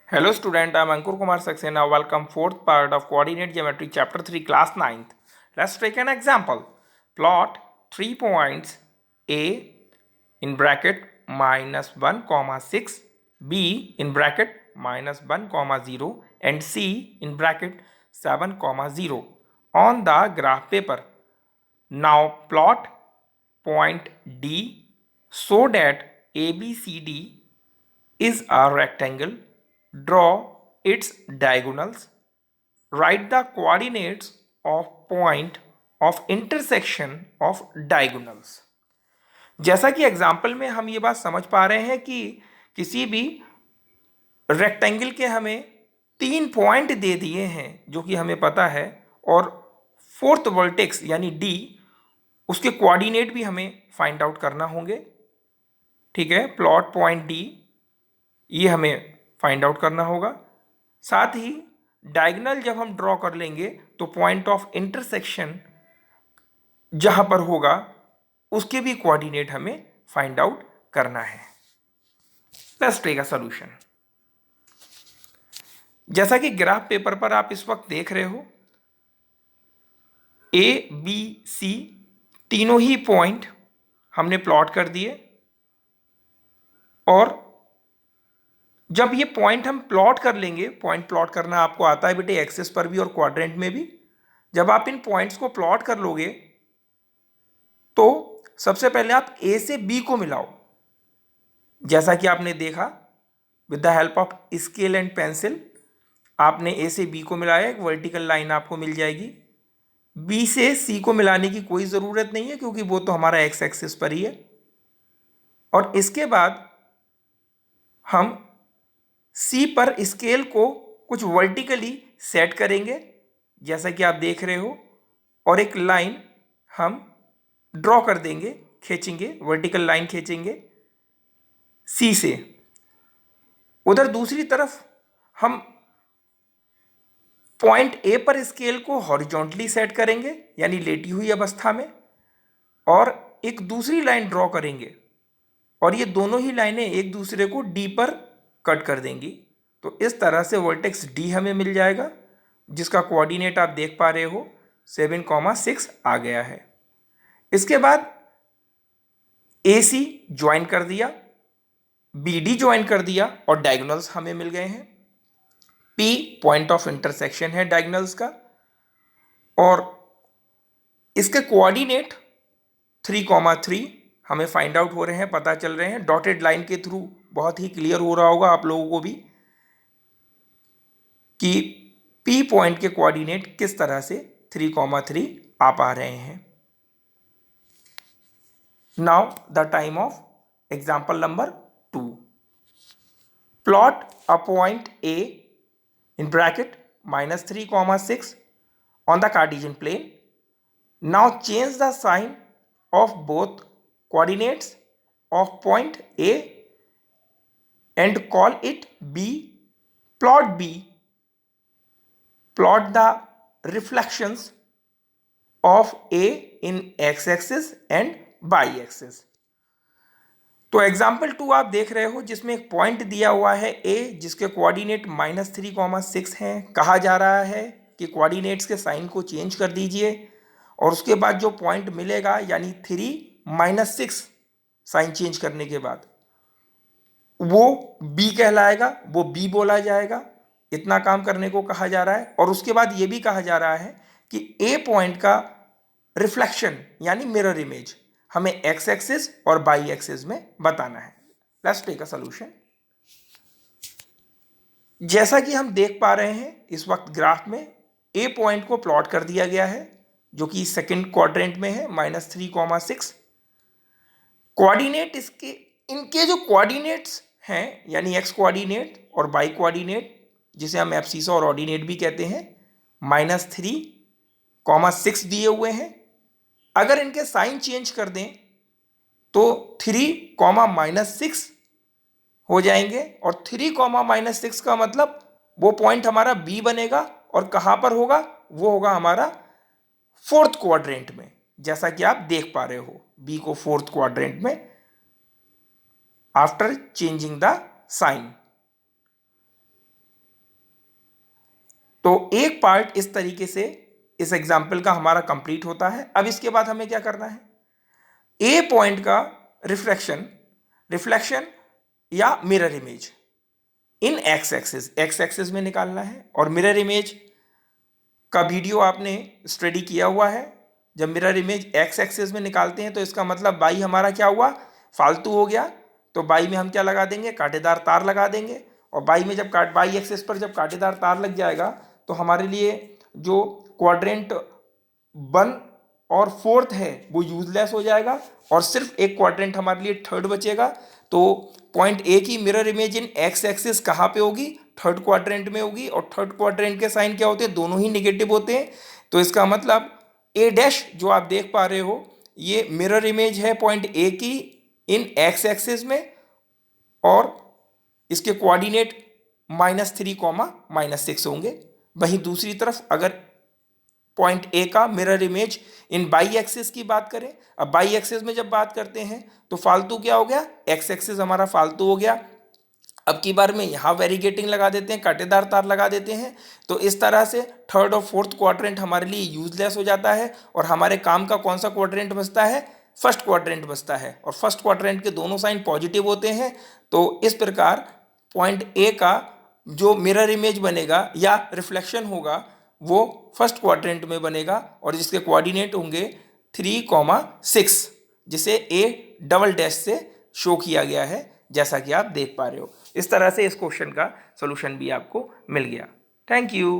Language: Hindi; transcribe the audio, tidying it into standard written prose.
Hello student, I am Ankur Kumar Saxena. Welcome fourth part of Coordinate Geometry chapter 3 class ninth. Let's take an example. Plot 3 points A in bracket minus 1 comma 6, B in bracket minus 1 comma 0 and C in bracket 7 comma 0 on the graph paper. Now plot point D so that ABCD is a rectangle. Draw its diagonals. Write the coordinates of point of intersection of diagonals. जैसा कि एग्जाम्पल में हम ये बात समझ पा रहे हैं कि किसी भी रेक्टेंगल के हमें 3 पॉइंट दे दिए हैं जो कि हमें पता है, और फोर्थ वर्टेक्स यानी डी, उसके कोऑर्डिनेट भी हमें फाइंड आउट करना होंगे। ठीक है, प्लॉट पॉइंट डी ये हमें फाइंड आउट करना होगा। साथ ही डायगोनल जब हम ड्रॉ कर लेंगे तो पॉइंट ऑफ इंटरसेक्शन जहां पर होगा उसके भी कोऑर्डिनेट हमें फाइंड आउट करना है। Let's take a solution. जैसा कि ग्राफ पेपर पर आप इस वक्त देख रहे हो, ए बी सी तीनों ही पॉइंट हमने प्लॉट कर दिए, और जब ये पॉइंट हम प्लॉट कर लेंगे, पॉइंट प्लॉट करना आपको आता है बेटे एक्सिस पर भी और क्वाड्रेंट में भी। जब आप इन पॉइंट्स को प्लॉट कर लोगे तो सबसे पहले आप ए से बी को मिलाओ। जैसा कि आपने देखा, with the help of scale and pencil आपने ए से बी को मिलाया, एक वर्टिकल लाइन आपको मिल जाएगी। बी से सी को मिलाने की कोई ज़रूरत नहीं है क्योंकि वो तो हमारा एक्स एक्सिस पर ही है। और इसके बाद हम सी पर स्केल को कुछ वर्टिकली सेट करेंगे जैसा कि आप देख रहे हो, और एक लाइन हम ड्रॉ कर देंगे, खींचेंगे, वर्टिकल लाइन खींचेंगे सी से। उधर दूसरी तरफ हम पॉइंट ए पर स्केल को हॉरिजॉन्टली सेट करेंगे यानी लेटी हुई अवस्था में, और एक दूसरी लाइन ड्रॉ करेंगे, और ये दोनों ही लाइनें एक दूसरे को डी पर कट कर देंगी। तो इस तरह से वर्टेक्स डी हमें मिल जाएगा जिसका कोऑर्डिनेट आप देख पा रहे हो 7,6 आ गया है। इसके बाद ए सी ज्वाइन कर दिया, बी डी ज्वाइन कर दिया और डायगोनल्स हमें मिल गए हैं। पी पॉइंट ऑफ इंटरसेक्शन है डायगोनल्स का, और इसके कोऑर्डिनेट 3,3 हमें फाइंड आउट हो रहे हैं, पता चल रहे हैं डॉटेड लाइन के थ्रू। बहुत ही क्लियर हो रहा होगा आप लोगों को भी कि पी पॉइंट के कोऑर्डिनेट किस तरह से 3,3 आ पा रहे हैं। Now the time of example number 2। Plot a point A in bracket -3,6 on the Cartesian plane. Now change the sign of both coordinates of point A and call it B. Plot B. Plot the reflections of A in x-axis and y-axis. तो एग्जाम्पल 2 आप देख रहे हो जिसमें एक पॉइंट दिया हुआ है ए जिसके कोऑर्डिनेट -3,6 हैं। कहा जा रहा है कि कोऑर्डिनेट्स के साइन को चेंज कर दीजिए, और उसके बाद जो पॉइंट मिलेगा यानी 3 - 6 साइन चेंज करने के बाद वो बी कहलाएगा, वो बी बोला जाएगा। इतना काम करने को कहा जा रहा है। और उसके बाद ये भी कहा जा रहा है कि ए पॉइंट का रिफ्लेक्शन यानी मिरर इमेज हमें एक्स एक्सिस और वाई एक्सिस में बताना है। Let's take a solution. जैसा कि हम देख पा रहे हैं इस वक्त ग्राफ में ए पॉइंट को प्लॉट कर दिया गया है जो कि सेकंड क्वाड्रेंट में है -3,6। कोऑर्डिनेट इसके, इनके जो कोऑर्डिनेट्स हैं यानी एक्स कोऑर्डिनेट और वाई कोऑर्डिनेट जिसे हम एब्सिसा और ऑर्डिनेट भी कहते हैं, -3,6 दिए हुए हैं। अगर इनके साइन चेंज कर दें तो 3,-6 हो जाएंगे, और 3,-6 का मतलब वो पॉइंट हमारा बी बनेगा, और कहां पर होगा, वो होगा हमारा फोर्थ क्वाड्रेंट में। जैसा कि आप देख पा रहे हो बी को फोर्थ क्वाड्रेंट में आफ्टर चेंजिंग द साइन। तो एक पार्ट इस तरीके से इस एग्जाम्पल का हमारा कंप्लीट होता है। अब इसके बाद हमें क्या करना है, ए पॉइंट का रिफ्लेक्शन या mirror image in x axis में निकालना है। और मिरर इमेज का वीडियो आपने स्टडी किया हुआ है। जब मिरर इमेज एक्स एक्सिस में निकालते हैं तो इसका मतलब बाई हमारा क्या हुआ, फालतू हो गया। तो बाई में हम क्या लगा देंगे, कांटेदार तार लगा देंगे। और बाई में जब बाई एक्सिस पर जब कांटेदार तार लग जाएगा तो हमारे लिए जो क्वाड्रेंट 1 और 4th है वो यूजलेस हो जाएगा और सिर्फ एक क्वाड्रेंट हमारे लिए 3rd बचेगा। तो पॉइंट ए की mirror image in x axis कहाँ पे होगी, 3rd क्वाड्रेंट में होगी। और 3rd क्वाड्रेंट के साइन क्या होते हैं, दोनों ही निगेटिव होते हैं। तो इसका मतलब ए डैश जो आप देख पा रहे हो ये मिरर इमेज है पॉइंट ए की इन एक्स एक्सिस में, और इसके कोऑर्डिनेट -3, -6 होंगे। वहीं दूसरी तरफ अगर पॉइंट ए का mirror image in by axis की बात करें, अब बाई एक्सिस में जब बात करते हैं तो फालतू क्या हो गया, एक्स एक्सिस हमारा फालतू हो गया। अब की बार में यहाँ वेरीगेटिंग लगा देते हैं, कांटेदार तार लगा देते हैं। तो इस तरह से 3rd और 4th क्वाड्रेंट हमारे लिए यूजलेस हो जाता है और हमारे काम का कौन सा क्वाड्रेंट बचता है, 1st क्वाड्रेंट बचता है। और 1st क्वाड्रेंट के दोनों साइन पॉजिटिव होते हैं। तो इस प्रकार पॉइंट ए का जो मिरर इमेज बनेगा या रिफ्लेक्शन होगा वो 1st क्वाड्रेंट में बनेगा और जिसके कोऑर्डिनेट होंगे 3, 6, जिसे ए डबल डैश से शो किया गया है, जैसा कि आप देख पा रहे हो। इस तरह से इस क्वेश्चन का सॉल्यूशन भी आपको मिल गया। Thank you.